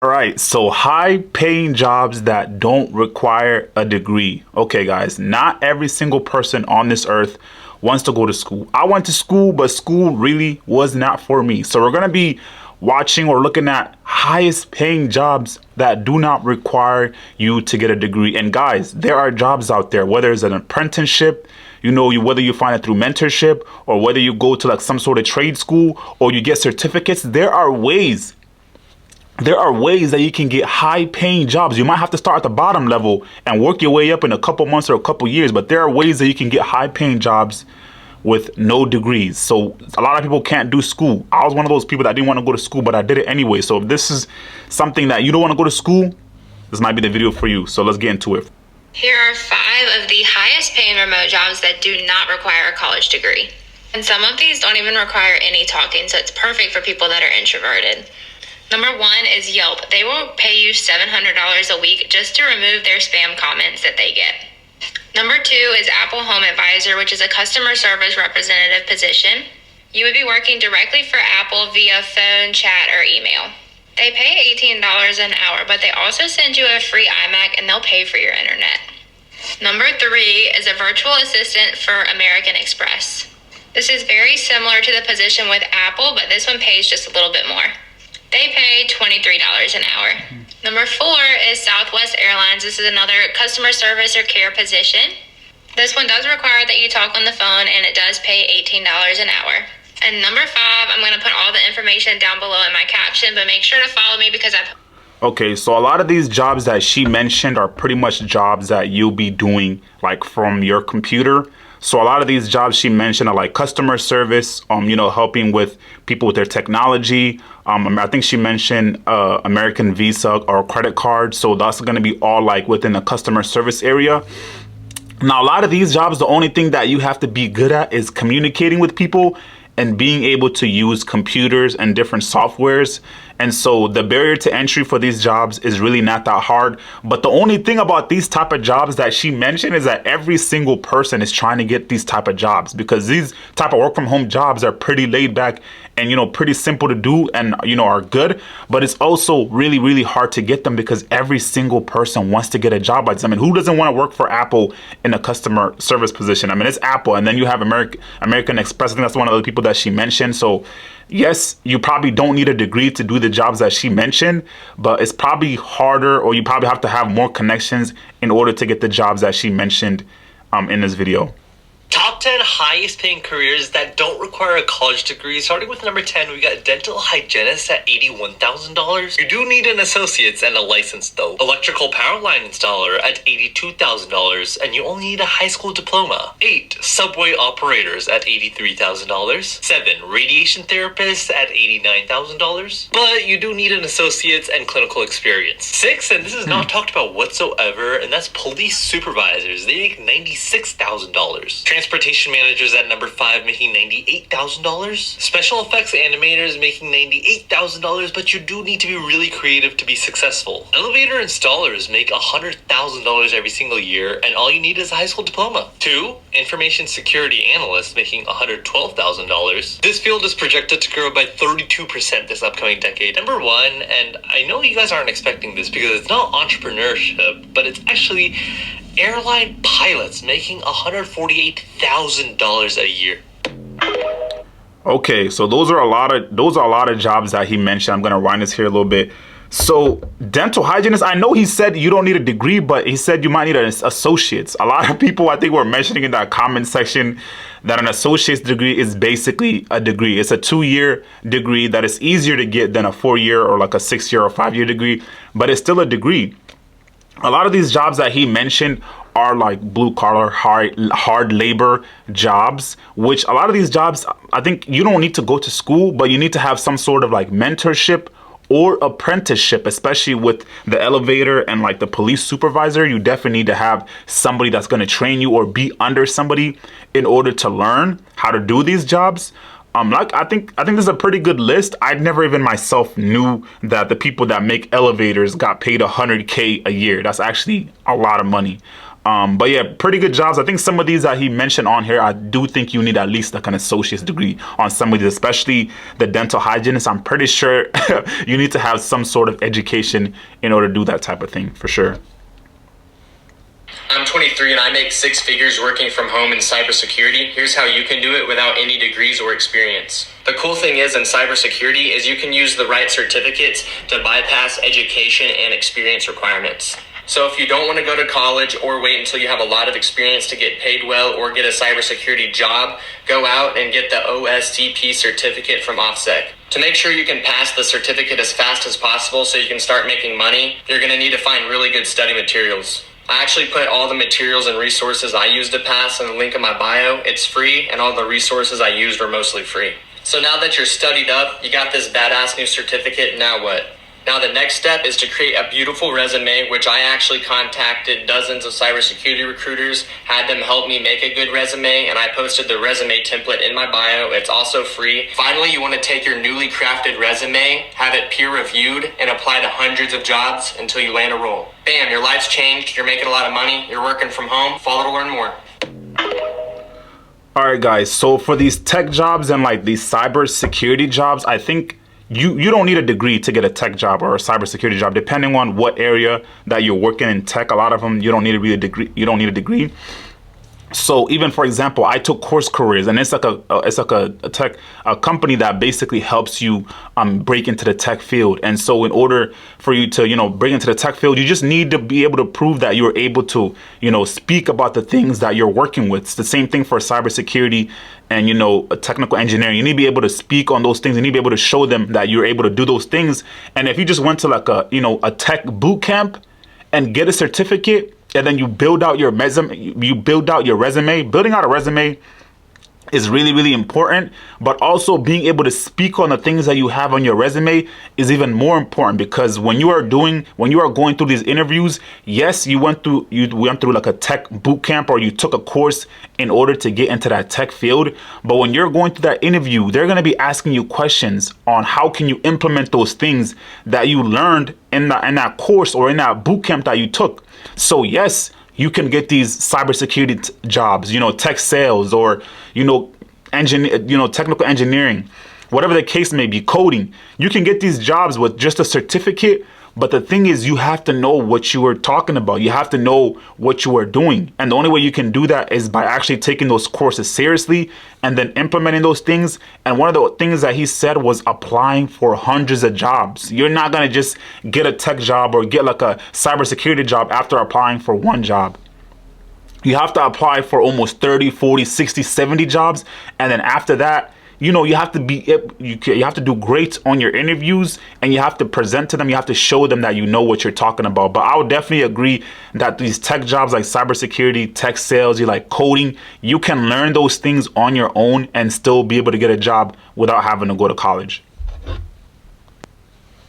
All right, so high paying jobs that don't require a degree. Okay, guys, not every single person on this earth wants to go to school. I went to school, but school really was not for me. So we're going to be watching or looking at highest paying jobs that do not require you to get a degree. And guys, there are jobs out there, whether it's an apprenticeship, whether you find it through mentorship or whether you go to like some sort of trade school or you get certificates, there are ways that you can get high paying jobs. You might have to start at the bottom level and work your way up in a couple months or a couple years, but there are ways that you can get high paying jobs with no degrees. So a lot of people can't do school. I was one of those people that didn't want to go to school, but I did it anyway. So if this is something that you don't want to go to school, this might be the video for you. So let's get into it. Here are 5 of the highest paying remote jobs that do not require a college degree. And some of these don't even require any talking, so it's perfect for people that are introverted. Number 1 is Yelp. They will pay you $700 a week just to remove their spam comments that they get. Number 2 is Apple Home Advisor, which is a customer service representative position. You would be working directly for Apple via phone, chat, or email. They pay $18 an hour, but they also send you a free iMac and they'll pay for your internet. Number 3 is a virtual assistant for American Express. This is very similar to the position with Apple, but this one pays just a little bit more. They pay $23 an hour. Number 4 is Southwest Airlines. This is another customer service or care position. This one does require that you talk on the phone, and it does pay $18 an hour. And number 5, I'm going to put all the information down below in my caption, but make sure to follow me because I've... Okay, so a lot of these jobs that she mentioned are pretty much jobs that you'll be doing like from your computer. So a lot of these jobs she mentioned are like customer service, helping with people with their technology. I think she mentioned American Visa or credit card. So that's going to be all like within the customer service area. Now, a lot of these jobs, the only thing that you have to be good at is communicating with people and being able to use computers and different softwares. And so the barrier to entry for these jobs is really not that hard. But the only thing about these type of jobs that she mentioned is that every single person is trying to get these type of jobs because these type of work from home jobs are pretty laid back and, pretty simple to do and, are good. But it's also really, really hard to get them because every single person wants to get a job like this. I mean, who doesn't want to work for Apple in a customer service position? I mean, it's Apple. And then you have American Express. I think that's one of the people that she mentioned. So yes, you probably don't need a degree to do the jobs that she mentioned, but it's probably harder or you probably have to have more connections in order to get the jobs that she mentioned in this video. Top 10 highest paying careers that don't require a college degree. Starting with number 10, we got dental hygienist at $81,000. You do need an associate's and a license though. Electrical power line installer at $82,000, and you only need a high school diploma. 8, subway operators at $83,000. 7, radiation therapists at $89,000. But you do need an associate's and clinical experience. 6, and this is not talked about whatsoever, and that's police supervisors. They make $96,000. Transportation managers at number 5 making $98,000. Special effects animators making $98,000, but you do need to be really creative to be successful. Elevator installers make $100,000 every single year, and all you need is a high school diploma. 2, information security analysts making $112,000. This field is projected to grow by 32% this upcoming decade. Number 1, and I know you guys aren't expecting this because it's not entrepreneurship, but it's actually airline pilots making $148,000 a year. Okay, so those are a lot of jobs that he mentioned. I'm gonna rewind this here a little bit. So dental hygienist, I know he said you don't need a degree, but he said you might need an associate's. A lot of people I think were mentioning in that comment section that an associate's degree is basically a degree. It's a 2-year degree that is easier to get than a 4-year or like a 6-year or 5-year degree, but it's still a degree. A lot of these jobs that he mentioned are like blue collar, hard labor jobs, which a lot of these jobs, I think you don't need to go to school, but you need to have some sort of like mentorship or apprenticeship, especially with the elevator and like the police supervisor. You definitely need to have somebody that's going to train you or be under somebody in order to learn how to do these jobs. I think this is a pretty good list. I never even myself knew that the people that make elevators got paid $100K a year. That's actually a lot of money. But yeah, pretty good jobs. I think some of these that he mentioned on here, I do think you need at least like an associate's degree on some of these, especially the dental hygienist. I'm pretty sure you need to have some sort of education in order to do that type of thing, for sure. I'm 23 and I make six figures working from home in cybersecurity. Here's how you can do it without any degrees or experience. The cool thing is in cybersecurity is you can use the right certificates to bypass education and experience requirements. So if you don't want to go to college or wait until you have a lot of experience to get paid well or get a cybersecurity job, go out and get the OSCP certificate from OffSec. To make sure you can pass the certificate as fast as possible so you can start making money, you're going to need to find really good study materials. I actually put all the materials and resources I used to pass in the link in my bio. It's free, and all the resources I used were mostly free. So now that you're studied up, you got this badass new certificate, now what? Now the next step is to create a beautiful resume, which I actually contacted dozens of cybersecurity recruiters, had them help me make a good resume, and I posted the resume template in my bio. It's also free. Finally, you want to take your newly crafted resume, have it peer reviewed, and apply to hundreds of jobs until you land a role. Bam, your life's changed, you're making a lot of money, you're working from home. Follow to learn more. All right, guys. So for these tech jobs and like these cybersecurity jobs, I think you don't need a degree to get a tech job or a cybersecurity job, depending on what area that you're working in tech. A lot of them, you don't need a degree. You don't need a degree. So even for example, I took Course Careers, and it's like a company that basically helps you break into the tech field. And so in order for you to break into the tech field, you just need to be able to prove that you're able to speak about the things that you're working with. It's the same thing for cybersecurity and a technical engineering. You need to be able to speak on those things. You need to be able to show them that you're able to do those things. And if you just went to like a tech boot camp and get a certificate, and then you build out your resume, building out a resume is really, really important. But also being able to speak on the things that you have on your resume is even more important, because when you are going through these interviews, yes, you went through like a tech boot camp, or you took a course in order to get into that tech field. But when you're going through that interview, they're going to be asking you questions on how can you implement those things that you learned in that course or in that boot camp that you took. So yes, you can get these cybersecurity jobs, tech sales, or technical engineering, whatever the case may be, coding. You can get these jobs with just a certificate. But the thing is, you have to know what you are talking about. You have to know what you are doing. And the only way you can do that is by actually taking those courses seriously and then implementing those things. And one of the things that he said was applying for hundreds of jobs. You're not going to just get a tech job or get like a cybersecurity job after applying for one job. You have to apply for almost 30, 40, 60, 70 jobs. And then after that, you have to do great on your interviews, and you have to present to them. You have to show them that you know what you're talking about. But I would definitely agree that these tech jobs like cybersecurity, tech sales, you like coding, you can learn those things on your own and still be able to get a job without having to go to college.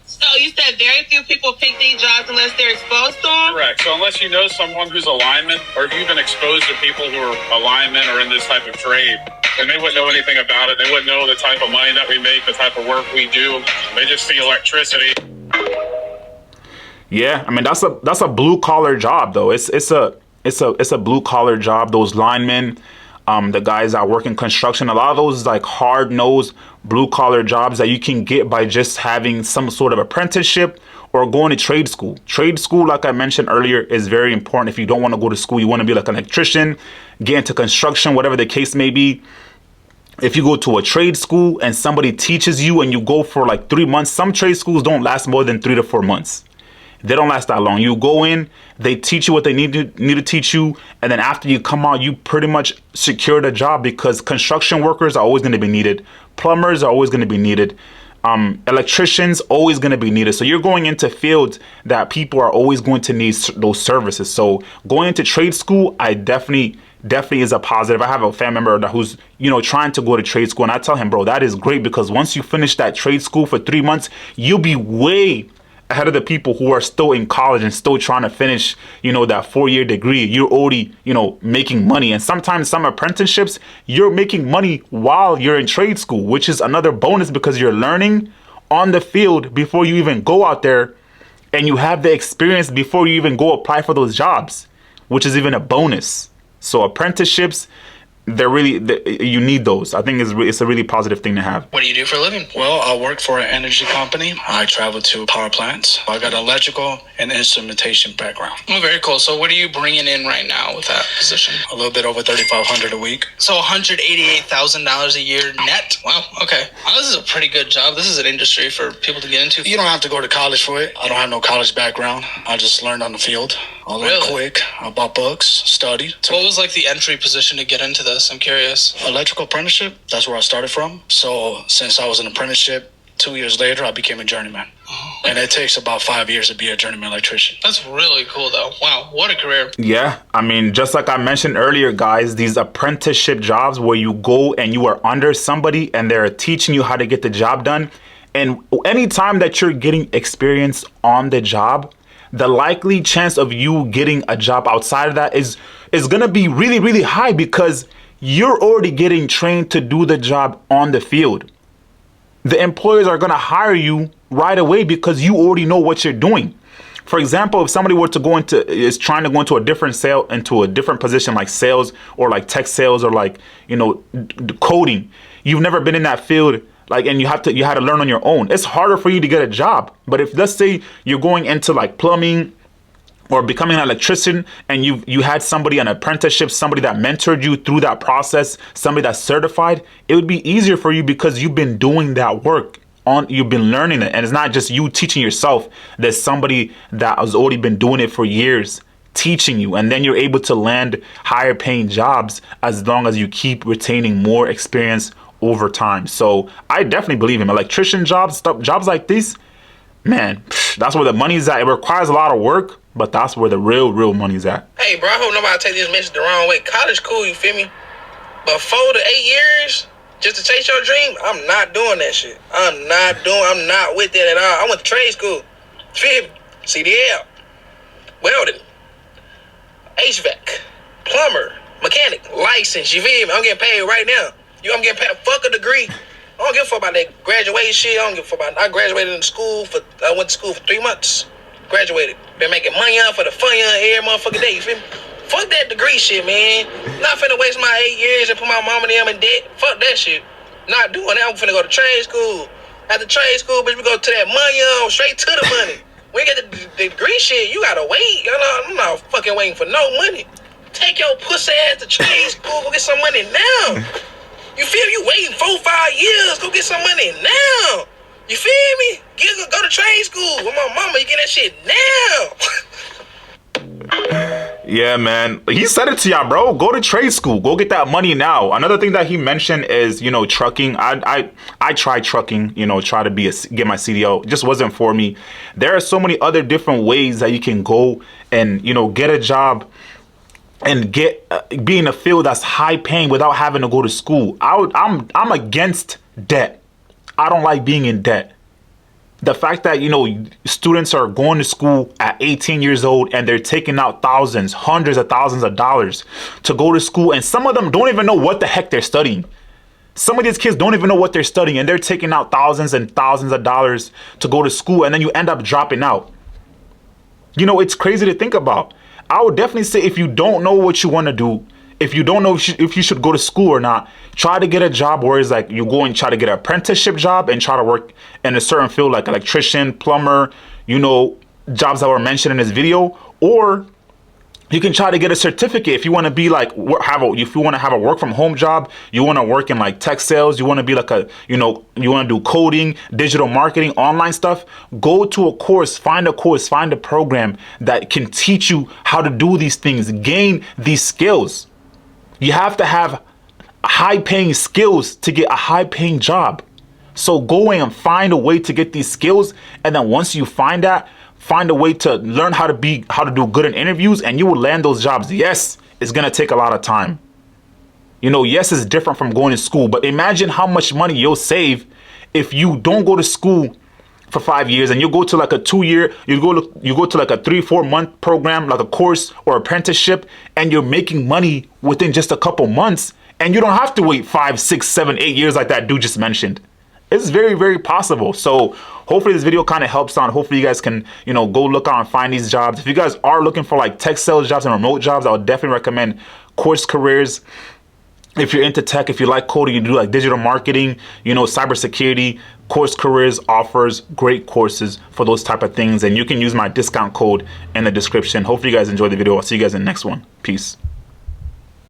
So you said very few people pick these jobs unless they're exposed to them? Correct. So unless you know someone who's a lineman, or if you've been exposed to people who are a lineman or in this type of trade, and they wouldn't know anything about it. They wouldn't know the type of money that we make, the type of work we do. They just see electricity. Yeah, I mean that's a blue collar job though. It's a blue collar job. Those linemen, the guys that work in construction, a lot of those like hard nosed blue collar jobs that you can get by just having some sort of apprenticeship or going to trade school. Trade school, like I mentioned earlier, is very important. If you don't want to go to school, you want to be like an electrician, get into construction, whatever the case may be. If you go to a trade school and somebody teaches you and you go for like 3 months, some trade schools don't last more than 3 to 4 months. They don't last that long. You go in, they teach you what they need to teach you, and then after you come out, you pretty much secured a job, because construction workers are always going to be needed. Plumbers are always going to be needed. Electricians always going to be needed. So you're going into fields that people are always going to need those services. So going into trade school, I definitely is a positive. I have a family member who's trying to go to trade school, and I tell him, bro, that is great, because once you finish that trade school for 3 months, you'll be way ahead of the people who are still in college and still trying to finish that 4-year degree. You're already making money. And sometimes some apprenticeships, you're making money while you're in trade school, which is another bonus, because you're learning on the field before you even go out there, and you have the experience before you even go apply for those jobs. which is even a bonus. So apprenticeships, you need those. I think it's a really positive thing to have. What do you do for a living? Well, I work for an energy company. I travel to power plants. I got an electrical and instrumentation background. Oh, very cool. So what are you bringing in right now with that position? A little bit over $3,500 a week. So $188,000 a year net? Wow, okay. Well, this is a pretty good job. This is an industry for people to get into. You don't have to go to college for it. I don't have no college background. I just learned on the field. I learned quick. I bought books, studied. What was like the entry position to get into this? I'm curious. Electrical apprenticeship, that's where I started from. So since I was an apprenticeship, 2 years later, I became a journeyman. Oh. And it takes about 5 years to be a journeyman electrician. That's really cool, though. Wow, what a career. Yeah, I mean, just like I mentioned earlier, guys, these apprenticeship jobs where you go and you are under somebody and they're teaching you how to get the job done. And anytime that you're getting experience on the job, the likely chance of you getting a job outside of that is going to be really, really high because you're already getting trained to do the job on the field. The employers are going to hire you right away because you already know what you're doing. For example, if somebody is trying to go into a different position like sales or like tech sales or like, coding, you've never been in that field. Like, and you had to learn on your own. It's harder for you to get a job. But if, let's say, you're going into like plumbing or becoming an electrician and you had somebody, an apprenticeship, somebody that mentored you through that process, somebody that's certified, it would be easier for you because you've been doing that work. You've been learning it. And it's not just you teaching yourself. There's somebody that has already been doing it for years teaching you. And then you're able to land higher paying jobs as long as you keep retaining more experience over time. So I definitely believe in electrician jobs like these, man, that's where the money's at. It requires a lot of work, but that's where the real money's at. Hey, bro, I hope nobody take this message the wrong way. College cool, you feel me? But 4 to 8 years just to chase your dream, I'm not doing that shit. I'm not with that at all. I went to trade school. Feel me? CDL, welding, HVAC, plumber, mechanic, license, you feel me? I'm getting paid right now. I'm getting paid, fuck a degree. I don't give a fuck about that graduation shit. I don't give a fuck about it. I graduated in school I went to school for 3 months. Graduated. Been making money out for the fun every motherfucking day, you feel me? Fuck that degree shit, man. Not finna waste my 8 years and put my mom and them in debt. Fuck that shit. Not doing that. I'm finna go to trade school. After trade school, bitch, we go to that money straight to the money. When you get the degree shit, you gotta wait. I'm not fucking waiting for no money. Take your pussy ass to trade school, go get some money now. You feel me? You waiting 4-5 years, go get some money now. You feel me? Go to trade school with my mama, you get that shit now. Yeah, man. He said it to y'all, bro. Go to trade school. Go get that money now. Another thing that he mentioned is, trucking. I tried trucking, try to get my CDL. It just wasn't for me. There are so many other different ways that you can go and, get a job and be in a field that's high paying without having to go to school. I'm against debt. I don't like being in debt. The fact that, students are going to school at 18 years old and they're taking out thousands, hundreds of thousands of dollars to go to school. And some of them don't even know what the heck they're studying. Some of these kids don't even know what they're studying and they're taking out thousands and thousands of dollars to go to school. And then you end up dropping out. It's crazy to think about. I would definitely say if you don't know what you want to do, if you don't know if you should go to school or not, try to get a job where it's like you go and try to get an apprenticeship job and try to work in a certain field like electrician, plumber, jobs that were mentioned in this video. Or you can try to get a certificate if you want to be like if you want to have a work from home job, you want to work in like tech sales, you want to be like you want to do coding, digital marketing, online stuff. Go to a course, find a program that can teach you how to do these things, gain these skills. You have to have high paying skills to get a high paying job. So go in and find a way to get these skills. And then once you find that, find a way to learn how to do good in interviews and you will land those jobs. Yes, it's going to take a lot of time. Yes, it's different from going to school, but imagine how much money you'll save if you don't go to school for 5 years and you go to like a 2-year, you go to like a 3-4 month program, like a course or apprenticeship, and you're making money within just a couple months and you don't have to wait 5, 6, 7, 8 years like that dude just mentioned. It's very, very possible. So hopefully this video kind of helps out. Hopefully you guys can, you know, go look out and find these jobs. If you guys are looking for like tech sales jobs and remote jobs, I would definitely recommend Course Careers. If you're into tech, if you like coding, you do like digital marketing, you know, cybersecurity, Course Careers offers great courses for those type of things. And you can use my discount code in the description. Hopefully you guys enjoyed the video. I'll see you guys in the next one. Peace.